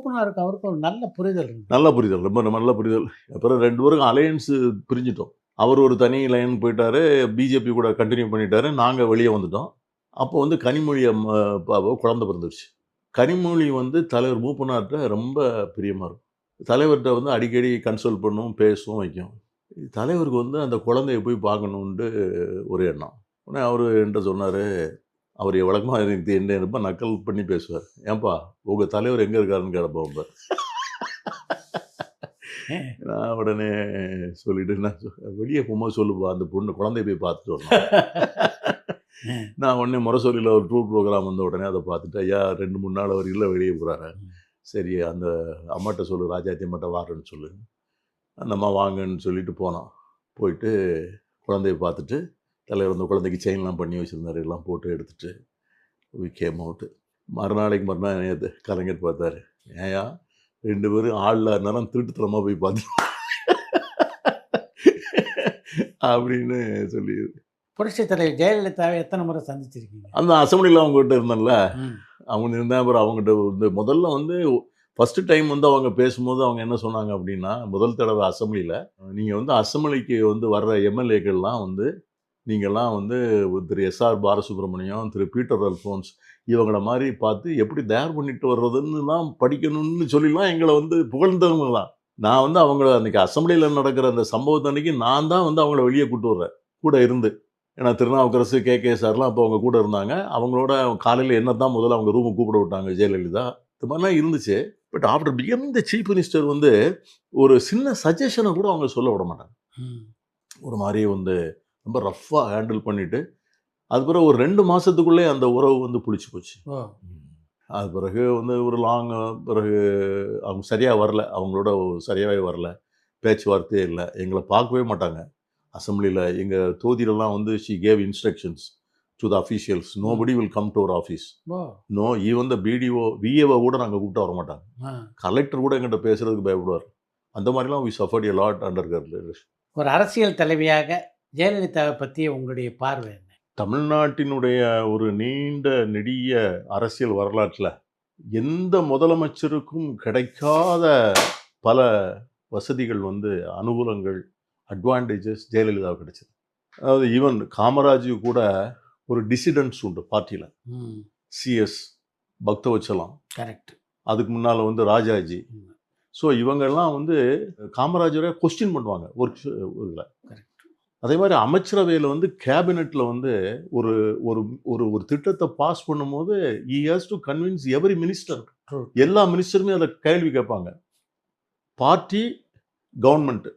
மூப்பனாருக்கு அவருக்கும் ஒரு நல்ல புரிதல் இருக்கு. நல்ல புரிதல். ரொம்ப நல்ல புரிதல். அப்புறம் 2 பேருக்கும் அலையன்ஸ் பிரிஞ்சுட்டோம். அவர் ஒரு தனி லைன் போயிட்டாரு. பிஜேபி கூட கன்டின்யூ பண்ணிட்டாரு. நாங்க வெளிய வந்துட்டோம். அப்போ வந்து கனிமொழி குழந்தை பிறந்துருச்சு. கனிமொழி வந்து தலைவர் மூப்பனார்ட்ட ரொம்ப பிரியமா இருக்கும். தலைவர்ட்ட வந்து அடிக்கடி கன்சல்ட் பண்ணும், பேசும், வைக்கும். தலைவருக்கு வந்து அந்த குழந்தைய போய் பார்க்கணுன்ட்டு ஒரு எண்ணம். உடனே அவரு என்ட்ட சொன்னாரு, அவரு வழக்கமா என்ன ரொம்ப நக்கல் பண்ணி பேசுவார். "ஏன்பா உங்க தலைவர் எங்க இருக்காருன்னு கேட்போம்." நான் உடனே சொல்லிட்டு வெளியே போகும்போது சொல்லுப்பா அந்த பொண்ணு குழந்தைய போய் பார்த்துட்டு வரணும். நான் உடனே முரசொலியில் ஒரு டூர் ப்ரோக்ராம் வந்த உடனே அதை பார்த்துட்டு ஐயா 2-3 நாள் அவர் இல்லை வெளியே போகிறாரு. சரி அந்த அம்மாட்ட சொல்லு, ராஜாத்தி அம்மாட்ட வாரேன்னு சொல்லு. அந்த அம்மா வாங்கன்னு சொல்லிட்டு போனோம். போயிட்டு குழந்தைய பார்த்துட்டு தலைவர் அந்த குழந்தைக்கு செயின்லாம் பண்ணி வச்சுருந்தாரு. எல்லாம் போட்டு எடுத்துட்டு கேம் அவுட்டு. மறுநாள் நேற்று கலைஞர் பார்த்தாரு. ஏயா 2 பேரும் ஆள்ல இருந்தாலும் திருட்டுத்தனமாக போய் பார்த்து அப்படின்னு சொல்லி. புரட்சித் தலைவர் ஜெயலலிதாவை எத்தனை முறை சந்திச்சிருக்கீங்க? அந்த அசம்பிளியில் அவங்ககிட்ட இருந்தேன்ல, அவங்க இருந்தேன். அப்புறம் அவங்ககிட்ட வந்து முதல்ல வந்து ஃபஸ்ட்டு டைம் வந்து அவங்க பேசும்போது அவங்க என்ன சொன்னாங்க அப்படின்னா, முதல் தடவை அசம்பிளியில் நீங்கள் வந்து அசம்பிளிக்கு வந்து வர்ற எம்எல்ஏக்கள்லாம் வந்து நீங்கள்லாம் வந்து திரு எஸ்ஆர் பாலசுப்ரமணியம், திரு பீட்டர் அல்ஃபோன்ஸ் இவங்கள மாதிரி பார்த்து எப்படி தயார் பண்ணிட்டு வர்றதுன்னுலாம் படிக்கணும்னு சொல்லிலாம் எங்களை வந்து புகழ்ந்தவங்க தான். நான் வந்து அவங்கள அன்றைக்கி அசம்பிளியில் நடக்கிற அந்த சம்பவத்தை அன்றைக்கி நான் தான் வந்து அவங்கள வெளியே கூட்டு வர்றேன் கூட இருந்து. ஏன்னா திருநாவுக்கரசு கே சார்லாம் அப்போ அவங்க கூட இருந்தாங்க. அவங்களோட காலையில் என்ன தான் முதல்ல அவங்க ரூமுக்கு கூப்பிட விட்டாங்க ஜெயலலிதா. இது மாதிரிலாம் இருந்துச்சு. But after becoming the chief minister வந்து ஒரு சின்ன சஜஷனை கூட அவங்க சொல்ல விட மாட்டாங்க. ஒரு மாதிரி வந்து ரொம்ப ரஃப்பாக ஹேண்டில் பண்ணிவிட்டு அது பிறகு ஒரு 2 மாதத்துக்குள்ளே அந்த உறவு வந்து புளிச்சு போச்சு. அது பிறகு வந்து ஒரு பிறகு அவங்க சரியாக வரல, அவங்களோட சரியாகவே வரல, பேச்சுவார்த்தையே இல்லை, எங்களை பார்க்கவே மாட்டாங்க அசம்பிளியில். எங்கள் தொகுதியிலலாம் வந்து she gave instructions to the officials, nobody will come to our office. No even the BDO VAO கூட நாங்கள் கூப்பிட்டு வர மாட்டாங்க. கலெக்டர் கூட எங்கிட்ட பேசுறதுக்கு பயப்படுவார். அந்த மாதிரிலாம் we suffered a lot under her leadership. ஒரு அரசியல் தலைவியாக ஜெயலலிதாவை பற்றி உங்களுடைய பார்வை என்ன? தமிழ்நாட்டினுடைய ஒரு நீண்ட நெடிய அரசியல் வரலாற்றில் எந்த முதலமைச்சருக்கும் கிடைக்காத பல வசதிகள் வந்து அனுகூலங்கள், அட்வான்டேஜஸ் ஜெயலலிதாவுக்கு கிடைச்சது. அதாவது ஈவன் காமராஜுக்கு கூட ஒரு டிசிடென்ட்ஸ் உண்டு பார்ட்டியில். C S Bhaktavatsalam, correct. அதுக்கு முன்னால் வந்து ராஜாஜி. ஸோ இவங்கெல்லாம் வந்து காமராஜரை கொஸ்டின் பண்ணுவாங்க ஒரு இதில். அதே மாதிரி அமைச்சரவையில் வந்து கேபினெட்டில் வந்து ஒரு ஒரு ஒரு ஒரு திட்டத்தை பாஸ் பண்ணும்போது he has to convince every minister. எல்லா மினிஸ்டருமே அதை கேள்வி கேட்பாங்க. பார்ட்டி கவர்மெண்ட்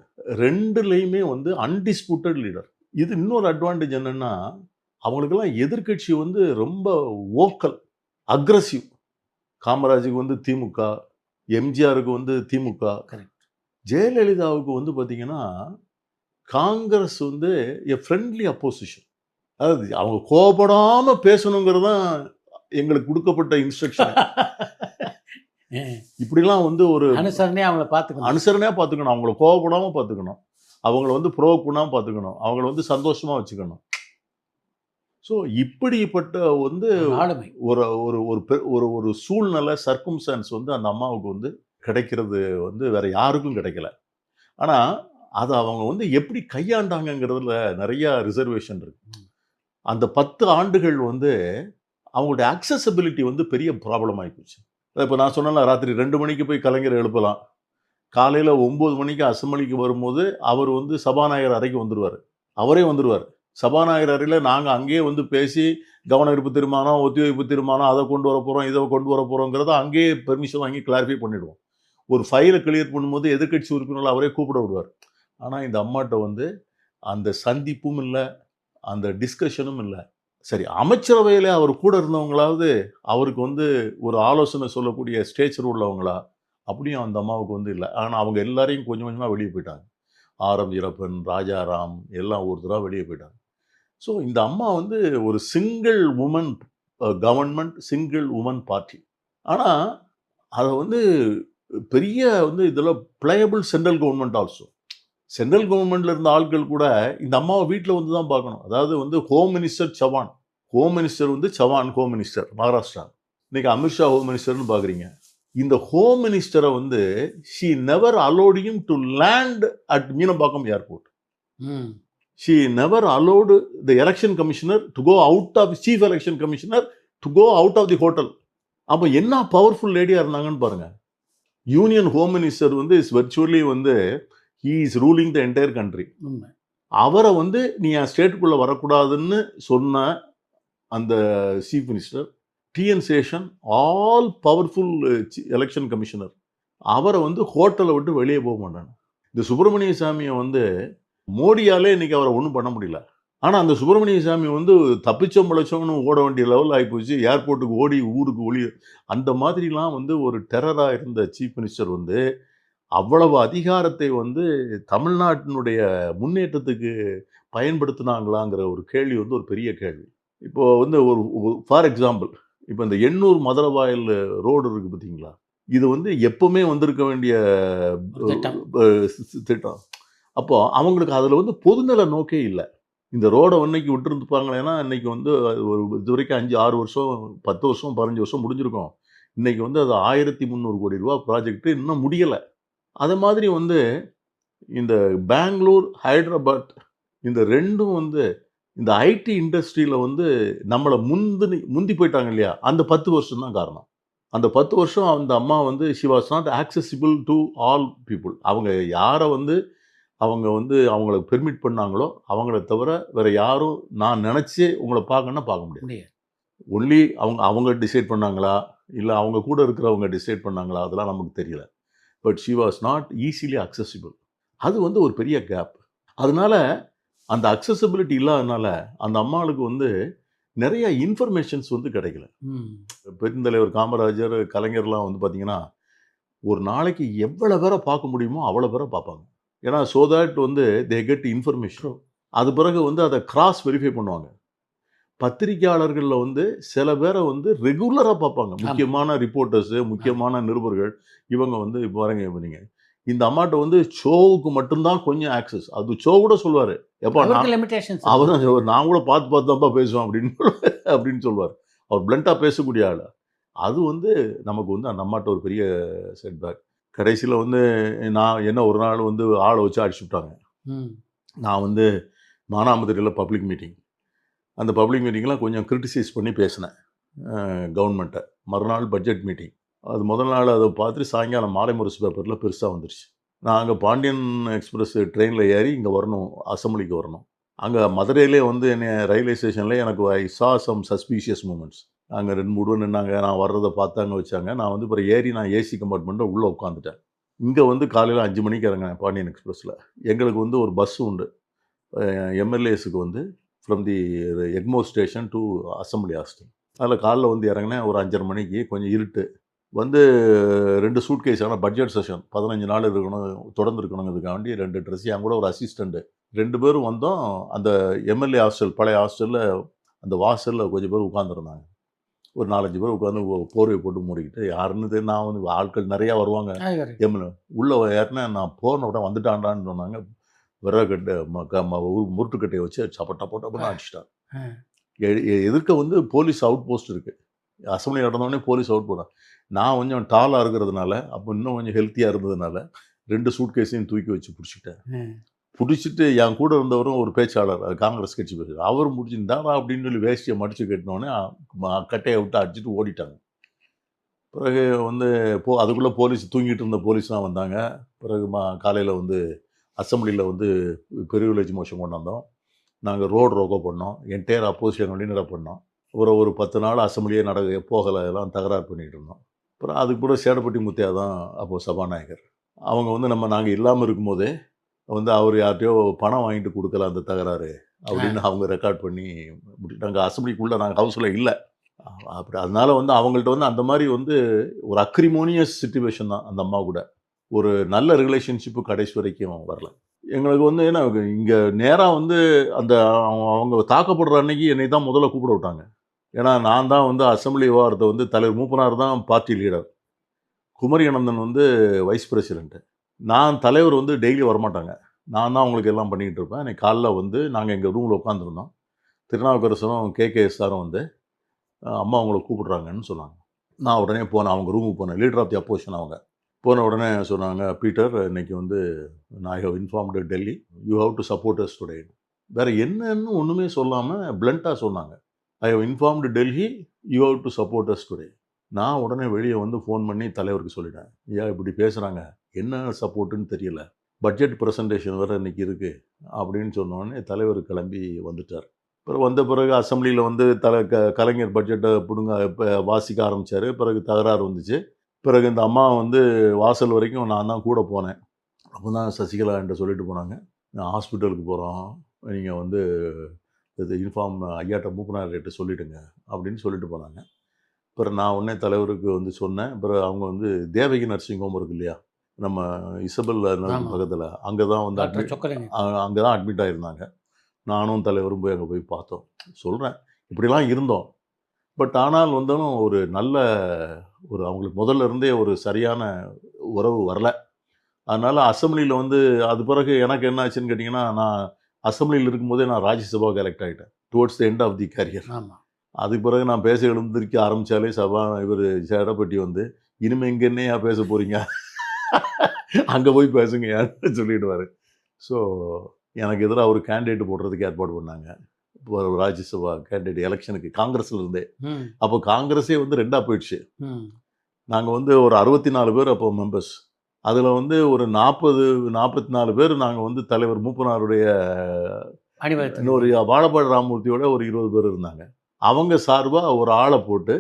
ரெண்டுலேயுமே வந்து அன்டிஸ்பியூட்டட் லீடர். இது இன்னொரு அட்வான்டேஜ் என்னன்னா, அவங்களுக்கெல்லாம் எதிர்கட்சி வந்து ரொம்ப ஓக்கல், அக்ரஸிவ். காமராஜுக்கு வந்து திமுக, எம்ஜிஆருக்கு வந்து திமுக, ஜெயலலிதாவுக்கு வந்து பார்த்தீங்கன்னா காங்கிரஸ் வந்து எ ஃப்ரெண்ட்லி அப்போசிஷன். அதாவது அவங்க கோபப்படாமல் பேசணுங்கிறது தான் எங்களுக்கு கொடுக்கப்பட்ட இன்ஸ்ட்ரக்ஷன். இப்படிலாம் வந்து ஒரு அனுசரணையாக பார்த்துக்கணும், அவங்கள கோபப்படாமல் பார்த்துக்கணும், அவங்கள வந்து ப்ரோவோக் பண்ணாமல் பார்த்துக்கணும், அவங்கள வந்து சந்தோஷமாக வச்சுக்கணும். ஸோ இப்படிப்பட்ட வந்து ஒரு ஒரு ஒரு ஒரு சூழ்நிலை சர்க்கம்ஸ்டான்ஸ் வந்து அந்த அம்மாவுக்கு வந்து கிடைக்கிறது வந்து வேற யாருக்கும் கிடைக்கல. ஆனால் அதை அவங்க வந்து எப்படி கையாண்டாங்கிறதுல நிறையா ரிசர்வேஷன் இருக்கு. அந்த 10 ஆண்டுகள் வந்து அவங்களுடைய அக்சசபிலிட்டி வந்து பெரிய ப்ராப்ளம் ஆகிப்போச்சு. இப்போ நான் சொன்னேன்ல, ராத்திரி 2 மணிக்கு போய் கலைஞர் எழுப்பலாம், காலையில் 9 மணிக்கு அசம்பிளிக்கு வரும்போது அவர் வந்து சபாநாயகர் அறைக்கு வந்துடுவார். அவரே வந்துடுவார். சபாநாயகர் அறையில் நாங்கள் அங்கேயே வந்து பேசி கவனஈர்ப்பு தீர்மானம், ஒத்திவைப்பு தீர்மானம், அதை கொண்டு வர போகிறோம், இதை கொண்டு வர போகிறோங்கிறத அங்கேயே பெர்மிஷன் வாங்கி கிளாரிஃபை பண்ணிவிடுவோம். ஒரு ஃபைலை கிளியர் பண்ணும்போது எதிர்கட்சி உறுப்பினர்கள் அவரே கூப்பிட விடுவார். ஆனால் இந்த அம்மாட்ட வந்து அந்த சந்திப்பும் இல்லை, அந்த டிஸ்கஷனும் இல்லை. சரி, அமைச்சரவையில் அவர் கூட இருந்தவங்களாவது அவருக்கு வந்து ஒரு ஆலோசனை சொல்லக்கூடிய ஸ்டேச்சர் உள்ளவங்களா, அப்படியும் அந்த அம்மாவுக்கு வந்து இல்லை. ஆனால் அவங்க எல்லாரையும் கொஞ்சம் கொஞ்சமாக வெளியே போயிட்டாங்க. ஆரம் வீரப்பன், ராஜாராம் எல்லாம் ஒருத்தராக வெளியே போயிட்டாங்க. ஸோ இந்த அம்மா வந்து ஒரு single woman government, single woman party. ஆனால் அதை வந்து பெரிய வந்து இதில் playable central government also. Central கவர்மெண்ட்ல இருந்த ஆட்கள் கூட இந்த அம்மாவை வீட்டில் வந்து தான் பார்க்கணும். அதாவது வந்து home minister Chavan, home minister வந்து சவான் ஹோம் மினிஸ்டர் மகாராஷ்டிரா. இன்னைக்கு அமித்ஷா ஹோம் மினிஸ்டர்னு பார்க்குறீங்க. இந்த ஹோம் மினிஸ்டரை வந்து she never allowed him to land at Meenambakkam airport. She never allowed the election commissioner to go out of chief election commissioner to go out of the hotel. அப்போ என்ன powerful லேடியா இருந்தாங்கன்னு பாருங்க. Union home minister வந்து is virtually வந்து he is ruling the entire country. அவரை வந்து நீ என் ஸ்டேட்டுக்குள்ள வரக்கூடாதுன்னு சொன்ன அந்த chief minister TN Seshan all powerful election commissioner அவரை வந்து ஹோட்டலை விட்டு வெளியே போக மாட்டாங்க. இந்த சுப்பிரமணிய சாமியை வந்து மோடியாலே இன்னைக்கு அவரை ஒன்றும் பண்ண முடியல. ஆனால் அந்த சுப்பிரமணிய சாமி வந்து தப்பிச்சோம் பிழைச்சோம்னு ஓட வேண்டிய லெவலில் ஆகிப்போச்சு. ஏர்போர்ட்டுக்கு ஓடி ஊருக்கு ஒளி அந்த மாதிரிலாம் வந்து ஒரு டெரராக இருந்த சீஃப் மினிஸ்டர் வந்து அவ்வளவு அதிகாரத்தை வந்து தமிழ்நாட்டினுடைய முன்னேற்றத்துக்கு பயன்படுத்தினாங்களாங்கிற ஒரு கேள்வி வந்து ஒரு பெரிய கேள்வி. இப்போ வந்து ஒரு ஃபார் எக்ஸாம்பிள் இப்போ இந்த எண்ணூர் மதுரவாயல் ரோடு இருக்குது பார்த்தீங்களா, இது வந்து எப்பவுமே வந்திருக்க வேண்டிய திட்டம். அப்போ அவங்களுக்கு அதில் வந்து பொதுநல நோக்கே இல்லை. இந்த ரோடை இன்னைக்கு விட்டுருந்துப்பாங்களேன்னா இன்னைக்கு வந்து ஒரு இது வரைக்கும் 5-6 வருஷம் 10 வருஷம் 15 வருஷம் முடிஞ்சிருக்கும். இன்னைக்கு வந்து அது 1300 கோடி ரூபா ப்ராஜெக்ட் இன்னும் முடியலை. அது மாதிரி வந்து இந்த பெங்களூர் ஹைதராபாத் இந்த ரெண்டும் வந்து இந்த ஐடி இண்டஸ்ட்ரியில் வந்து நம்மளை முந்தி போயிட்டாங்க இல்லையா, அந்த 10 வருஷம் தான் காரணம். அந்த 10 வருஷம் அந்த அம்மா வந்து she was not accessible to all people. அவங்க யாரை வந்து அவங்க வந்து அவங்கள பெர்மிட் பண்ணாங்களோ அவங்கள தவிர வேற யாரும் நான் நினச்சி உங்களை பார்க்கணுன்னா பார்க்க முடியாது. ஒன்லி அவங்க டிசைட் பண்ணாங்களா இல்லை அவங்க கூட இருக்கிறவங்க டிசைட் பண்ணாங்களா அதெல்லாம் நமக்கு தெரியல. But she was not easily accessible. அது வந்து ஒரு பெரிய கேப். அதனால அந்த அக்சசிபிலிட்டி இல்லாதனால அந்த அம்மாளுக்கு வந்து நிறைய இன்ஃபர்மேஷன்ஸ் வந்து கிடைக்கல. பெருந்தலைவர் காமராஜர் கலைஞர்லாம் வந்து பார்த்தீங்கன்னா ஒரு நாளைக்கு எவ்வளோ பேரை பார்க்க முடியுமோ அவ்வளோ பேரை பார்ப்பாங்க. ஏன்னா ஸோ தட் வந்து தே கெட் இன்ஃபர்மேஷன். அது பிறகு வந்து அதை கிராஸ் வெரிஃபை பண்ணுவாங்க. பத்திரிகையாளர்களில் வந்து சில பேரை வந்து ரெகுலராக பார்ப்பாங்க. முக்கியமான ரிப்போர்ட்டர்ஸு முக்கியமான நிருபர்கள் இவங்க வந்து இப்போ வரங்க பண்ணீங்க. இந்த அம்மாட்ட வந்து ஷோவுக்கு மட்டும்தான் கொஞ்சம் ஆக்சஸ். அது ஷோ கூட சொல்லுவார், எப்போ அவர் தான் சொல்லுவார், நான் கூட பார்த்து தான்ப்பா பேசுவேன் அப்படின்னு சொல்லுவார். அவர் பிளண்ட்டாக பேசக்கூடிய ஆள். அது வந்து நமக்கு வந்து அந்த அம்மாட்ட ஒரு பெரிய செட்பேக். கடைசியில் வந்து நான் என்ன ஒரு நாள் வந்து ஆளை வச்சு அடிச்சு விட்டாங்க. நான் வந்து மானாமதுரையில் பப்ளிக் மீட்டிங், அந்த பப்ளிக் மீட்டிங்லாம் கொஞ்சம் கிரிட்டிசைஸ் பண்ணி பேசினேன் கவர்மெண்ட்டை. மறுநாள் பட்ஜெட் மீட்டிங். அது முதல் நாள் அதை பார்த்துட்டு சாயங்காலம் மாலை முரசு பேப்பரில் பெருசாக வந்துருச்சு. நான் அங்கே பாண்டியன் எக்ஸ்பிரஸ் ட்ரெயினில் ஏறி இங்கே வரணும், அசம்பிளிக்கு வரணும். அங்கே மதுரையிலே வந்து என்னை ரயில்வே ஸ்டேஷனில் எனக்கு ஐ சா சம் சஸ்பீஷியஸ் மூமெண்ட்ஸ். அங்கே 2-3 பேர் நின்னாங்க, நான் வர்றதை பார்த்தாங்க வச்சாங்க. நான் வந்து அப்புறம் ஏறி நான் ஏசி கம்பார்ட்மெண்ட்டில் உள்ளே உட்காந்துட்டேன். இங்கே வந்து காலையில் 5 மணிக்கு இறங்கினேன் பாண்டியன் எக்ஸ்பிரஸில். எங்களுக்கு வந்து ஒரு பஸ்ஸு உண்டு எம்எல்ஏஸுக்கு வந்து from the Egmore station to assembly hostel. அதில் காலைல வந்து இறங்கினேன் ஒரு 5:30 மணிக்கு. கொஞ்சம் இருட்டு. வந்து 2 சூட்கேஸ், ஆனால் பட்ஜெட் செஷன் 15 நாள் இருக்கணும், தொடர்ந்து இருக்கணுங்கிறதுக்காண்டி 2 ட்ரெஸ், என் கூட ஒரு அசிஸ்டண்ட்டு 2 பேரும் வந்தோம். அந்த எம்எல்ஏ ஹாஸ்டல் பழைய ஹாஸ்டலில் அந்த வாசலில் கொஞ்சம் பேர் உட்காந்துருந்தாங்க. ஒரு 4-5 பேர் உட்காந்து போர்வை போட்டு மூடிக்கிட்டு யாருன்னு நான் வந்து ஆட்கள் நிறையா வருவாங்க. எம்எல்ஏ உள்ளே ஏறினேன். நான் போன உடனே வந்துட்டான்டான்னு சொன்னாங்க. விறகட்டை முருட்டுக்கட்டையை வச்சு டப்பன்னு அடிச்சிட்டான். எதிர்க்க வந்து போலீஸ் அவுட் போஸ்ட் இருக்குது. அசம்பிளி நடந்தோடனே போலீஸ் அவுட் போட்டான். நான் கொஞ்சம் டாலாக இருக்கிறதுனால அப்போ இன்னும் கொஞ்சம் ஹெல்த்தியாக இருந்ததுனால 2 சூட்கேஸையும் தூக்கி வச்சு பிடிச்சிட்டேன். பிடிச்சிட்டு என் கூட இருந்தவரும் ஒரு பேச்சாளர், காங்கிரஸ் கட்சி பேர், அவரும் முடிச்சுருந்தாரா அப்படின்னு சொல்லி வேஷ்டியை மடித்து கட்டினோடனே கட்டையை விட்டு அடிச்சுட்டு ஓடிட்டாங்க. பிறகு வந்து அதுக்குள்ளே போலீஸ் தூங்கிட்டு இருந்த போலீஸ்லாம் வந்தாங்க. பிறகு காலையில் வந்து அசம்பிளியில் வந்து பெரிய மோஷன் கொண்டு வந்தோம். நாங்கள் ரோடு ரோக்கோ பண்ணோம். என்டையர் அப்போசிஷன் வழிநடை பண்ணோம். ஒரு 10 நாள் அசம்பிளியே போகலை, எல்லாம் தகராறு பண்ணிகிட்டு இருந்தோம். அப்புறம் அதுக்கு கூட சேடப்பட்டி முத்தையா தான் அப்போது சபாநாயகர். அவங்க வந்து நாங்கள் இல்லாமல் இருக்கும்போதே வந்து அவர் யார்கிட்டையோ பணம் வாங்கிட்டு கொடுக்கல அந்த தகராறு அப்படின்னு அவங்க ரெக்கார்ட் பண்ணி நாங்கள் அசம்பிளிக்குள்ளே நாங்கள் ஹவுஸில் இல்லை. அப்படி அதனால வந்து அவங்கள்ட்ட வந்து அந்த மாதிரி வந்து ஒரு அக்ரிமோனியஸ் சிச்சுவேஷன் தான் அந்த அம்மா கூட. ஒரு நல்ல ரிலேஷன்ஷிப்பு கடைசி வரைக்கும் வரல. எங்களுக்கு வந்து ஏன்னா இங்கே நேராக வந்து அந்த அவங்க தாக்கப்படுற அன்னைக்கு என்னை தான் முதல்ல கூப்பிட விட்டாங்க. ஏன்னா நான் தான் வந்து அசம்பிளி விவகாரத்தை வந்து தலைவர் மூப்பனார் தான் பார்ட்டி லீடர், குமரி அனந்தன் வந்து வைஸ் பிரசிடெண்ட்டு. நான் தலைவர் வந்து டெய்லி வரமாட்டாங்க, நான் தான் அவங்களுக்கு எல்லாம் பண்ணிக்கிட்டு இருப்பேன். அன்றைக்கி காலைல வந்து நாங்கள் எங்கள் ரூமில் உட்காந்துருந்தோம். திருநாவுக்கரசரும் KKS சாரும் வந்து அம்மா அவங்கள கூப்பிட்றாங்கன்னு சொன்னாங்க. நான் உடனே போனேன், அவங்க ரூமுக்கு போனேன். லீடர் ஆஃப் தி அப்போசிஷன் அவங்க. போன உடனே சொன்னாங்க, "பீட்டர், இன்னைக்கு வந்து I have informed Delhi, you have to support us today." வேற என்னன்னு ஒண்ணுமே சொல்லாம பிளண்டா சொன்னாங்க. "I have informed Delhi, you have to support us today." நான் உடனே வெளியே வந்து ஃபோன் பண்ணி தலைவருக்கு சொல்லிட்டேன். "ஏன் இப்படி பேசுறாங்க? என்ன சப்போர்ட்டுன்னு தெரியல. பட்ஜெட் பிரசன்டேஷன் வேற இன்னைக்கு இருக்கு." அப்படின்னு சொன்ன உடனே தலைவர் கிளம்பி வந்துட்டார். பிறகு வந்த பிறகு அசெம்பிளியில் வந்து கலைஞர் பட்ஜெட்டை பிடுங்க வாசிக்க ஆரம்பித்தார். பிறகு தகராறு வந்துச்சு. பிறகு இந்த அம்மா வந்து வாசல் வரைக்கும் நான் தான் கூட போனேன். அப்போ தான் சசிகலா என்கிட்ட சொல்லிட்டு போனாங்க, "நான் ஹாஸ்பிட்டலுக்கு போகிறோம், நீங்கள் வந்து இது இன்ஃபார்ம் ஐயாட்ட மூப்பனார்கிட்ட சொல்லிவிடுங்க" அப்படின்னு சொல்லிட்டு போனாங்க. பிறகு நான் உடனே தலைவருக்கு வந்து சொன்னேன். பிறகு அவங்க வந்து தேவகி நர்சிங் ஹோம் இருக்கு இல்லையா, நம்ம இசபெல் பக்கத்தில், அங்கே தான் வந்து அங்கே தான் அட்மிட் ஆகியிருந்தாங்க. நானும் தலைவரும் போய் அங்கே போய் பார்த்தோம். சொல்கிறேன், இப்படிலாம் இருந்தோம். பட் ஆனால் வந்தாலும் ஒரு நல்ல அவங்களுக்கு முதல்ல இருந்தே ஒரு சரியான உறவு வரல. அதனால் அசெம்பிளியில் வந்து அது பிறகு எனக்கு என்ன ஆச்சுன்னு கேட்டிங்கன்னா, நான் அசெம்பிளியில் இருக்கும்போதே நான் ராஜ்யசபாவுக்கு எலெக்ட் ஆகிட்டேன். Towards the end of the career. அதுக்கு பிறகு நான் பேச எழுந்திருக்க ஆரம்பித்தாலே இவர் சேடப்பட்டி வந்து, "இனிமேல் இங்கே என்னையா பேச போகிறீங்க, அங்கே போய் பேசுங்கயான்னு" சொல்லிடுவார். ஸோ எனக்கு எதிராக ஒரு கேண்டிடேட் போடுறதுக்கு ஏற்பாடு பண்ணாங்க. இப்போ ராஜ்யசபா கேண்டிடேட் எலெக்ஷனுக்கு காங்கிரஸ்ல இருந்தே. அப்போ காங்கிரஸே வந்து 2ஆக போயிடுச்சு. நாங்கள் வந்து ஒரு 64 பேர் அப்போ மெம்பர்ஸ். அதில் வந்து ஒரு 44 பேர் நாங்கள் வந்து தலைவர் மூப்பனாருடைய இன்னொரு வாழப்பாடி ராமமூர்த்தியோட ஒரு 20 பேர் இருந்தாங்க. அவங்க சார்பாக ஒரு ஆளை போட்டு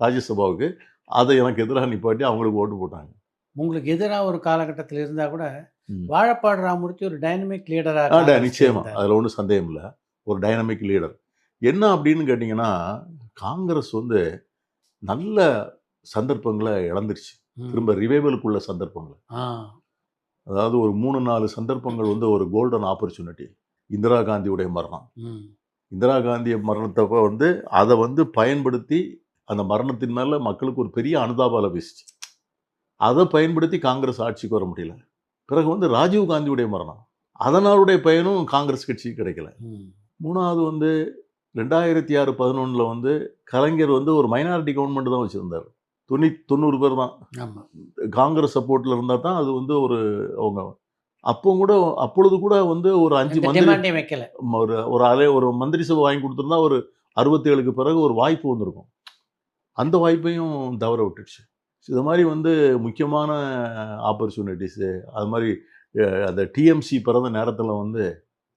ராஜ்யசபாவுக்கு அதை எனக்கு எதிராக நிப்பாட்டி அவங்களுக்கு ஓட்டு போட்டாங்க. உங்களுக்கு எதிராக ஒரு காலகட்டத்தில் இருந்தால் கூட வாழப்பாடி ராமமூர்த்தி ஒரு டைனமிக் லீடராக, நிச்சயமா அதில் ஒன்றும் சந்தேகம் இல்லை, ஒரு டைனமிக் லீடர். என்ன அப்படின்னு கேட்டிங்கன்னா, காங்கிரஸ் வந்து நல்ல சந்தர்ப்பங்களை இழந்துருச்சு. திரும்ப ரிவைவலுக்குள்ள சந்தர்ப்பங்கள், அதாவது ஒரு 3-4 சந்தர்ப்பங்கள் வந்து ஒரு கோல்டன் ஆப்பர்ச்சுனிட்டி. இந்திரா காந்தியுடைய மரணம், இந்திரா காந்தி மரணத்தப்போ வந்து அதை வந்து பயன்படுத்தி அந்த மரணத்தின் மேலே மக்களுக்கு ஒரு பெரிய அனுதாபால பேசிச்சு. அதை பயன்படுத்தி காங்கிரஸ் ஆட்சிக்கு வர முடியல. பிறகு வந்து ராஜீவ் காந்தியுடைய மரணம், அதனாலுடைய பயனும் காங்கிரஸ் கட்சிக்கு கிடைக்கல. 3வது வந்து 2006-11 வந்து கலைஞர் வந்து ஒரு மைனாரிட்டி கவர்மெண்ட் தான் வச்சுருந்தார். 90 பேர் தான் காங்கிரஸ் சப்போர்ட்டில் இருந்தால் தான் அது வந்து ஒரு அவங்க அப்பொழுது கூட வந்து ஒரு 5 மந்திரி வைக்கல, ஒரு மந்திரி சபை வாங்கி கொடுத்துருந்தா ஒரு 67க்கு பிறகு ஒரு வாய்ப்பு வந்திருக்கும். அந்த வாய்ப்பையும் தவற விட்டுடுச்சு. இது மாதிரி வந்து முக்கியமான ஆப்பர்ச்சுனிட்டிஸு. அது மாதிரி அந்த டிஎம்சி பிறந்த நேரத்தில் வந்து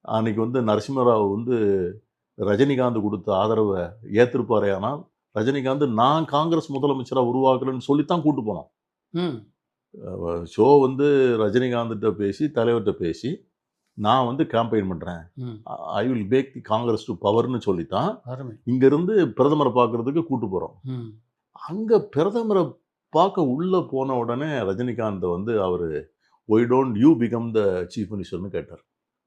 அன்றைக்கி வந்து நரசிம்மராவ் வந்து ரஜினிகாந்த் கொடுத்த ஆதரவை ஏற்றிருப்பாரே. ஆனால் ரஜினிகாந்த் நான் காங்கிரஸ் முதலமைச்சராக உருவாக்குறேன்னு சொல்லித்தான் கூட்டு போனோம். ஷோ வந்து ரஜினிகாந்த்கிட்ட பேசி தலைவர்கிட்ட பேசி நான் வந்து கேம்பெயின் பண்ணுறேன், I will make the Congress to பவர்னு சொல்லித்தான் இங்கேருந்து பிரதமரை பார்க்குறதுக்கு கூட்டு போகிறோம். அங்கே பிரதமரை பார்க்க உள்ளே போன உடனே ரஜினிகாந்தை வந்து அவர் why don't you become the chief மினிஸ்டர்னு கேட்டார்.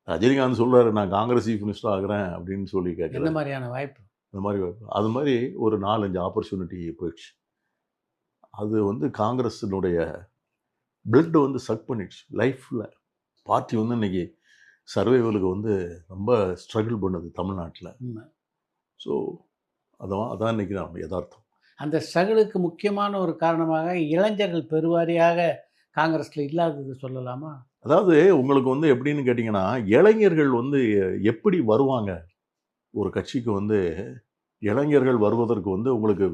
ரஜினிகாந்த் சொல்கிறாரு, நான் காங்கிரஸ் சீஃப் மினிஸ்டர் ஆகிறேன் அப்படின்னு சொல்லி கேட்குறேன். இந்த மாதிரியான வாய்ப்பு, இந்த மாதிரி வாய்ப்பு, அது மாதிரி ஒரு 4-5 ஆப்பர்ச்சுனிட்டி போயிடுச்சு. அது வந்து காங்கிரஸினுடைய பிளட் வந்து சக் பண்ணிடுச்சு லைஃப்பில். பார்ட்டி வந்து இன்னைக்கு சர்வைவலுக்கு வந்து ரொம்ப ஸ்ட்ரகிள் பண்ணுது தமிழ்நாட்டில். ஸோ அதான் இன்னைக்கு நம்ம யதார்த்தம். அந்த ஸ்ட்ரகிளுக்கு முக்கியமான ஒரு காரணமாக இளைஞர்கள் பெருவாரியாக காங்கிரஸில் இல்லாதது சொல்லலாமா? அதாவது உங்களுக்கு வந்து எப்படின்னு கேட்டிங்கன்னா, இளைஞர்கள் வந்து எப்படி வருவாங்க ஒரு கட்சிக்கு வந்து, இளைஞர்கள் வருவதற்கு வந்து உங்களுக்கு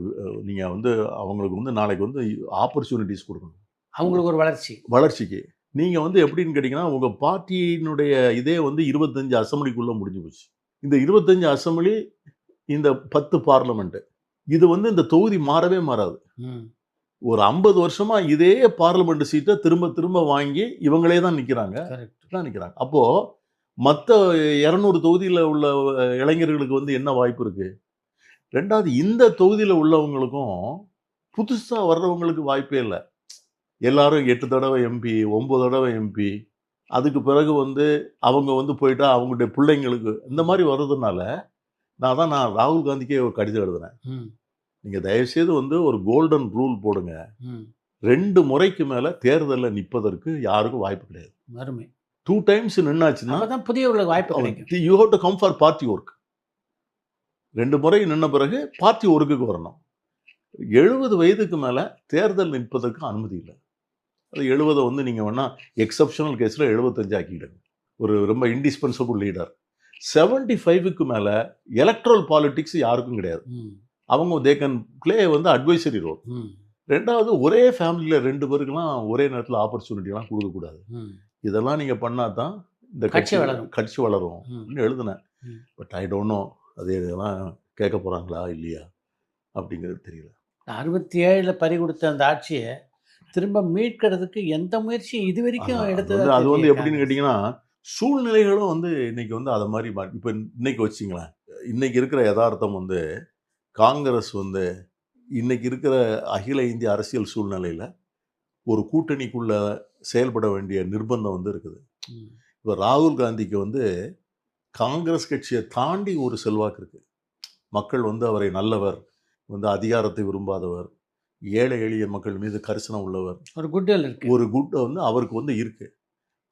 நீங்கள் வந்து அவங்களுக்கு வந்து நாளைக்கு வந்து ஆப்பர்ச்சுனிட்டிஸ் கொடுக்கணும். அவங்களுக்கு ஒரு வளர்ச்சிக்கு நீங்கள் வந்து எப்படின்னு கேட்டிங்கன்னா, உங்கள் பார்ட்டியினுடைய இதே வந்து 25 அசம்பிளிக்குள்ளே முடிஞ்சு போச்சு. இந்த 25 அசம்பிளி, இந்த 10 பார்லமெண்ட்டு, இது வந்து இந்த தொகுதி மாறவே மாறாது. ஒரு 50 வருஷமா இதே பார்லமெண்ட் சீட்டை திரும்ப திரும்ப வாங்கி இவங்களே தான் நிற்கிறாங்க. அப்போது மற்ற 200 தொகுதியில் உள்ள இளைஞர்களுக்கு வந்து என்ன வாய்ப்பு இருக்குது? 2வது இந்த தொகுதியில் உள்ளவங்களுக்கும் புதுசாக வர்றவங்களுக்கு வாய்ப்பே இல்லை. எல்லாரும் 8 தடவை எம்பி, 9 தடவை எம்பி, அதுக்கு பிறகு வந்து அவங்க வந்து போயிட்டா அவங்களுடைய பிள்ளைங்களுக்கு இந்த மாதிரி வர்றதுனால நான் ராகுல் காந்திக்கே ஒரு கடிதம் எழுதுனேன். நீங்கள் தயவுசெய்து வந்து ஒரு கோல்டன் ரூல் போடுங்க, 2 முறைக்கு மேலே தேர்தலில் நிற்பதற்கு யாருக்கும் வாய்ப்பு கிடையாது. 2 டைம்ஸ் நின்னாச்சுன்னா புதியவர்களுக்கு வாய்ப்பு கிடைக்கும். You have to come for party work. 2 முறை நின்ன பிறகு பார்ட்டி ஒர்க்குக்கு வரணும். 70 வயதுக்கு மேலே தேர்தல் நிற்பதற்கு அனுமதி இல்லை. அது 70 வந்து நீங்கள் வேணால் எக்ஸப்ஷனல் கேஸில் 75 ஆக்கிடுங்க. ஒரு ரொம்ப இன்டிஸ்பென்சபிள் லீடர். 75க்கு மேலே எலக்ட்ரல் பாலிடிக்ஸ் யாருக்கும் கிடையாது. அவங்க தே கேன் பிளே வந்து அட்வைசரி ரோல். ரெண்டாவது, ஒரே ஃபேமிலியில் 2 பேருக்குலாம் ஒரே நேரத்தில் ஆப்பர்ச்சுனிட்டிலாம் கொடுக்கக்கூடாது. இதெல்லாம் நீங்கள் பண்ணால் தான் இந்த கட்சி வளரும் அப்படின்னு எழுதுனேன். பட் ஐ டோன்ட் நோ அது இதெல்லாம் கேட்க போகிறாங்களா இல்லையா அப்படிங்கிறது தெரியல. 67 பறி கொடுத்த அந்த ஆட்சியை திரும்ப மீட்கிறதுக்கு எந்த முயற்சியும் இது வரைக்கும் எடுத்தது அது வந்து எப்படின்னு கேட்டிங்கன்னா, சூழ்நிலைகளும் வந்து இன்னைக்கு வந்து அதை மாதிரி இப்போ இன்னைக்கு வச்சிங்களேன், இன்னைக்கு இருக்கிற யதார்த்தம் வந்து காங்கிரஸ் வந்து இன்னைக்கு இருக்கிற அகில இந்திய அரசியல் சூழ்நிலையில் ஒரு கூட்டணிக்குள்ள செயல்பட வேண்டிய நிர்பந்தம் வந்து இருக்குது. இப்போ ராகுல் காந்திக்கு வந்து காங்கிரஸ் கட்சியை தாண்டி ஒரு செல்வாக்கு இருக்கு. மக்கள் வந்து அவரை நல்லவர், வந்து அதிகாரத்தை விரும்பாதவர், ஏழை எளிய மக்கள் மீது கரிசனம் உள்ளவர், ஒரு குட்வில் இருக்கு, ஒரு குட் வந்து அவருக்கு வந்து இருக்கு.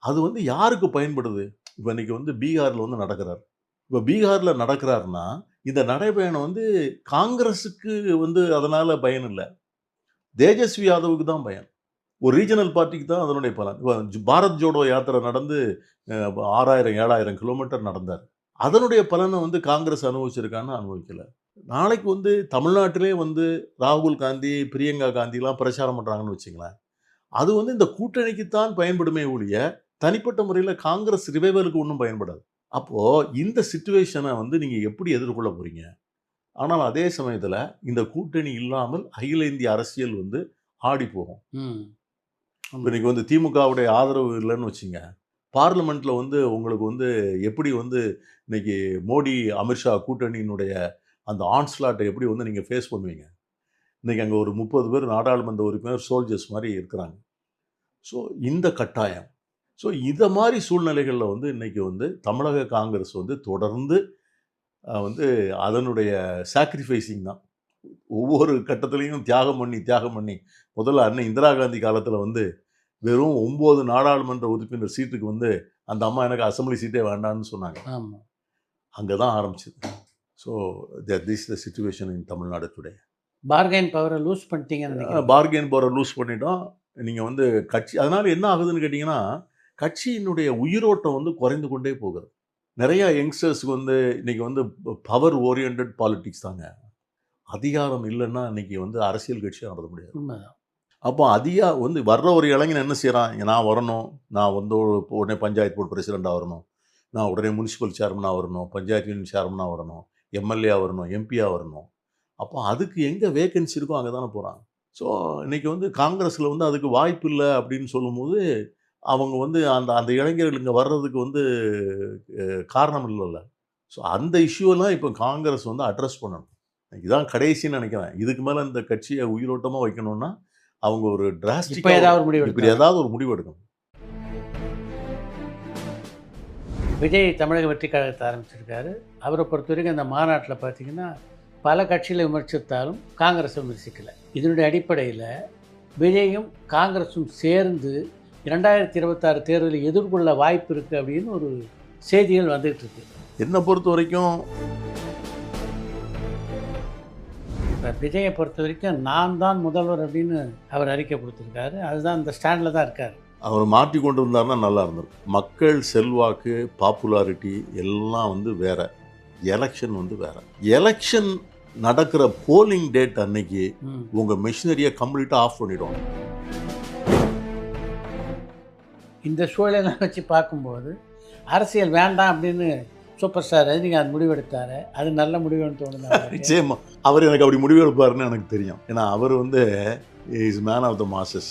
அது வந்து யாருக்கு பயன்படுது? இப்போ இன்னைக்கு வந்து பீகாரில் வந்து நடக்கிறார். இப்போ பீகாரில் நடக்கிறாருன்னா இந்த நடைபயணம் வந்து காங்கிரஸுக்கு வந்து அதனால பயன் இல்லை, தேஜஸ்வி யாதவுக்கு தான் பயன். ஒரு ரீஜனல் பார்ட்டிக்கு தான் அதனுடைய பலன். பாரத் ஜோடோ யாத்திரை நடந்து 6000-7000 கிலோமீட்டர் நடந்தார். அதனுடைய பலனை வந்து காங்கிரஸ் அனுபவிச்சிருக்கான்னு அனுபவிக்கல. நாளைக்கு வந்து தமிழ்நாட்டிலே வந்து ராகுல் காந்தி, பிரியங்கா காந்திலாம் பிரச்சாரம் பண்ணுறாங்கன்னு வச்சுங்களேன், அது வந்து இந்த கூட்டணிக்குத்தான் பயன்படுமே ஒழிய தனிப்பட்ட முறையில் காங்கிரஸ் ரிவைவலுக்கு ஒன்றும் பயன்படாது. அப்போது இந்த சிச்சுவேஷனை வந்து நீங்கள் எப்படி எதிர்கொள்ள போகிறீங்க? ஆனால் அதே சமயத்தில் இந்த கூட்டணி இல்லாமல் அகில இந்திய அரசியல் வந்து ஆடி போகும். இப்போ இன்னைக்கு வந்து திமுகவுடைய ஆதரவு இல்லைன்னு வச்சுங்க, பார்லிமெண்ட்டில் வந்து உங்களுக்கு வந்து எப்படி வந்து இன்னைக்கு மோடி அமித்ஷா கூட்டணியினுடைய அந்த ஆன்ஸ்லாட்டை எப்படி வந்து நீங்கள் ஃபேஸ் பண்ணுவீங்க? இன்றைக்கி அங்கே ஒரு 30 பேர் நாடாளுமன்ற உறுப்பினர் சோல்ஜர்ஸ் மாதிரி இருக்கிறாங்க. ஸோ இந்த கட்டாயம், ஸோ இதை மாதிரி சூழ்நிலைகளில் வந்து இன்றைக்கி வந்து தமிழக காங்கிரஸ் வந்து தொடர்ந்து வந்து அதனுடைய சாக்ரிஃபைசிங் தான். ஒவ்வொரு கட்டத்துலேயும் தியாகம் பண்ணி முதல்ல அன்னை இந்திரா காந்தி காலத்தில் வந்து வெறும் 9 நாடாளுமன்ற உறுப்பினர் சீட்டுக்கு வந்து அந்த அம்மா எனக்கு அசம்பிளி சீட்டே வேண்டான்னு சொன்னாங்க. அங்கே தான் ஆரம்பிச்சது. So this the situation in Tamil Nadu today. Bargain பவரை லூஸ் பண்ணிட்டீங்க. பார்கெயின் பவரை லூஸ் பண்ணிட்டோம். நீங்கள் வந்து கட்சி அதனால் என்ன ஆகுதுன்னு கேட்டிங்கன்னா, கட்சியினுடைய உயிரோட்டம் வந்து குறைந்து கொண்டே போகுது. நிறையா யங்ஸ்டர்ஸுக்கு வந்து இன்றைக்கி வந்து பவர் ஓரியன்ட் பாலிட்டிக்ஸ் தாங்க. அதிகாரம் இல்லைன்னா இன்றைக்கி வந்து அரசியல் கட்சியாக நடத்த முடியாது. உண்மைதான். அப்போ வந்து வர்ற ஒரு இளைஞன் என்ன செய்கிறான்? நான் வரணும், நான் வந்து உடனே பஞ்சாயத்து போர்டு பிரசிடெண்ட்டாக வரணும், நான் உடனே முனிசிபல் சேர்மனாக வரணும், பஞ்சாயத்து யூனியன் சேர்மனாக வரணும், எம்எல்ஏ வரணும், எம்பியாக வரணும். அப்போ அதுக்கு எங்கே வேக்கன்சி இருக்கோ அங்கே தானே போகிறாங்க. ஸோ இன்றைக்கி வந்து காங்கிரஸில் வந்து அதுக்கு வாய்ப்பு இல்லை அப்படின்னு சொல்லும்போது அவங்க வந்து அந்த இளைஞர்கள் இங்கே வர்றதுக்கு வந்து காரணம் இல்லைல்ல. ஸோ அந்த இஷ்யூவெல்லாம் இப்போ காங்கிரஸ் வந்து அட்ரஸ் பண்ணணும். இதுதான் கடைசின்னு நினைக்கிறேன். இதுக்கு மேலே இந்த கட்சியை உயிரோட்டமாக வைக்கணும்னா அவங்க ஒரு டிராஸ்டிக்காக ஏதாவது ஒரு முடிவு எடுக்கணும். விஜய் தமிழக வெற்றி கழகத்தை ஆரம்பிச்சிருக்காரு. அவரை பொறுத்த வரைக்கும் அந்த மாநாட்டில் பார்த்தீங்கன்னா பல கட்சிகளை விமர்சித்தாலும் காங்கிரஸை விமர்சிக்கலை. இதனுடைய அடிப்படையில் விஜயும் காங்கிரஸும் சேர்ந்து 2026 தேர்தலில் எதிர்கொள்ள வாய்ப்பு இருக்குது அப்படின்னு ஒரு செய்திகள் வந்துகிட்டு இருக்கு. என்னை பொறுத்த வரைக்கும் விஜயை பொறுத்த வரைக்கும் நான் தான் முதல்வர் அப்படின்னு அவர் அறிக்கை கொடுத்துருக்காரு. அதுதான் இந்த ஸ்டாண்டில் தான் இருக்கார். அவர் மாற்றி கொண்டு வந்தார்னா நல்லா இருந்திருக்கும். மக்கள் செல்வாக்கு, பாப்புலாரிட்டி எல்லாம் வந்து வேற, எலெக்ஷன் வந்து வேற. எலெக்ஷன் நடக்கிற போலிங் டேட் அன்னைக்கு உங்கள் மிஷினரியை கம்ப்ளீட்டாக ஆஃப் பண்ணிடுவாங்க. இந்த சூழலை வச்சு பார்க்கும்போது அரசியல் வேண்டாம் அப்படின்னு சூப்பர் ஸ்டார் ரஜினிகாந்த் முடிவெடுத்தார். அது நல்ல முடிவுன்னு தோணுது. நிச்சயமா அவர் எனக்கு அப்படி முடிவெடுப்பாருன்னு எனக்கு தெரியும். ஏன்னா அவர் வந்து is man of the masses.